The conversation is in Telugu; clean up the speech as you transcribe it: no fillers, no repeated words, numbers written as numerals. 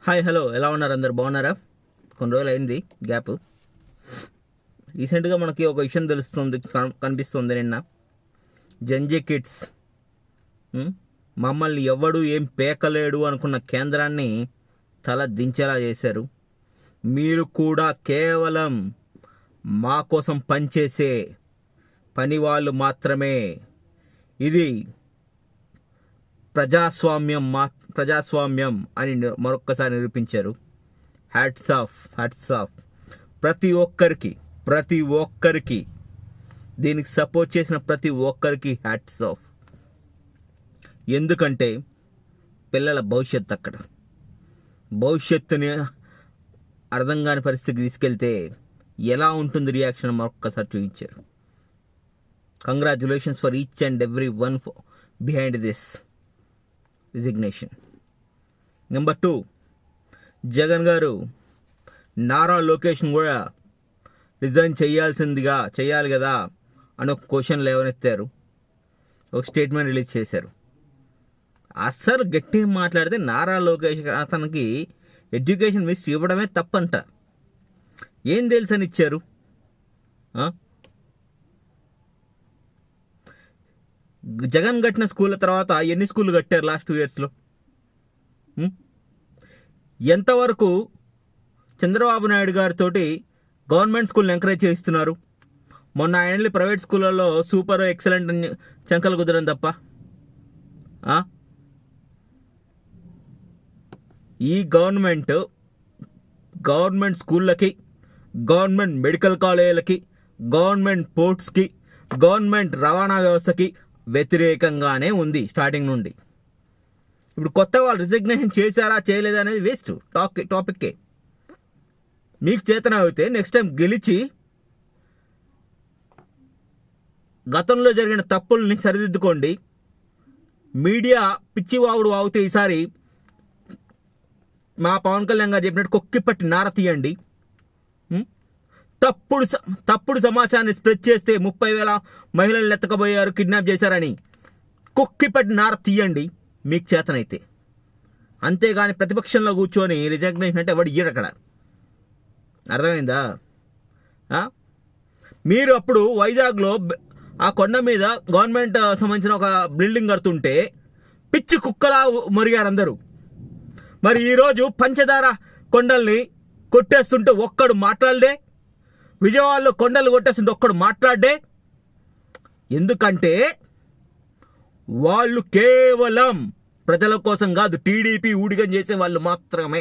హాయ్ హలో ఎలా ఉన్నారు? అందరు బాగున్నారా? కొన్ని రోజులు అయింది గ్యాప్. రీసెంట్గా మనకి ఒక విషయం తెలుస్తుంది, కనిపిస్తుంది. నిన్న జంజీ కిడ్స్ మమ్మల్ని ఎవడు ఏం పేకలేడు అనుకున్న కేంద్రాన్ని తల దించేలా చేశారు. మీరు కూడా కేవలం మా కోసం పనిచేసే పని వాళ్ళు మాత్రమే. ఇది ప్రజాస్వామ్యం అని మరొక్కసారి నిరూపించారు. హ్యాట్స్ ఆఫ్ ప్రతి ఒక్కరికి దీనికి సపోర్ట్ చేసిన ప్రతి ఒక్కరికి హ్యాట్స్ ఆఫ్. ఎందుకంటే పిల్లల భవిష్యత్తు అక్కడ, భవిష్యత్తుని అర్థం కాని పరిస్థితికి తీసుకెళ్తే ఎలా ఉంటుంది రియాక్షన్ మరొక్కసారి చూపించారు. Congratulations for each and every one behind this resignation. Number 2, Jagan గారు నారా లోకేష్ని కూడా రిజైన్ చేయాలి కదా అని ఒక క్వశ్చన్ లేవనెత్తారు. ఒక స్టేట్మెంట్ రిలీజ్ చేశారు. అస్సలు గట్టిగా మాట్లాడితే నారా లోకేష్ అతనికి ఎడ్యుకేషన్ మినిస్ట్రీ ఇవ్వడమే తప్పంట. ఏం తెలుసని ఇచ్చారు? జగన్ కట్టిన స్కూళ్ళ తర్వాత ఎన్ని స్కూళ్ళు కట్టారు లాస్ట్ 2 yearsలో? ఎంతవరకు చంద్రబాబు నాయుడు గారితో గవర్నమెంట్ స్కూల్ని ఎంకరేజ్ చేయిస్తున్నారు? మొన్న ఆయన వెళ్ళి ప్రైవేట్ స్కూళ్ళల్లో సూపర్ ఎక్సలెంట్ అని చంకలు కుదరం తప్ప ఈ గవర్నమెంట్ స్కూళ్ళకి, గవర్నమెంట్ మెడికల్ కాలేజీలకి, గవర్నమెంట్ పోర్ట్స్కి, గవర్నమెంట్ రవాణా వ్యవస్థకి వ్యతిరేకంగానే ఉంది స్టార్టింగ్ నుండి. ఇప్పుడు కొత్త వాళ్ళు రిజిగ్నేషన్ చేశారా చేయలేదా అనేది వేస్ట్ టాపిక్కే. మీకు చేతన అయితే నెక్స్ట్ టైం గెలిచి గతంలో జరిగిన తప్పుల్ని సరిదిద్దుకోండి. మీడియా పిచ్చివాగుడు వాగితే ఈసారి మా పవన్ కళ్యాణ్ గారు చెప్పినట్టు కొక్కిపట్టి నార తీయండి. తప్పుడు సమాచారాన్ని స్ప్రెడ్ చేస్తే 30,000 మహిళలు ఎత్తకపోయారు, కిడ్నాప్ చేశారని కొక్కిపట్టి నార తీయండి మీకు చేతనైతే. అంతేగాని ప్రతిపక్షంలో కూర్చొని రిజిగ్నేషన్ అంటే ఎవడు ఇయ్యడు అక్కడ. అర్థమైందా? మీరు అప్పుడు వైజాగ్లో ఆ కొండ మీద గవర్నమెంట్ సంబంధించిన ఒక బిల్డింగ్ కడుతుంటే పిచ్చి కుక్కలా మురిగారు అందరూ. మరి ఈరోజు పంచదార కొండల్ని కొట్టేస్తుంటే ఒక్కడు మాట్లాడలే. విజయవాడలో కొండలు కొట్టేస్తుంటే ఒక్కడు మాట్లాడే. ఎందుకంటే వాళ్ళు కేవలం ప్రజల కోసం కాదు, టీడీపీ ఊడిగం చేసే వాళ్ళు మాత్రమే.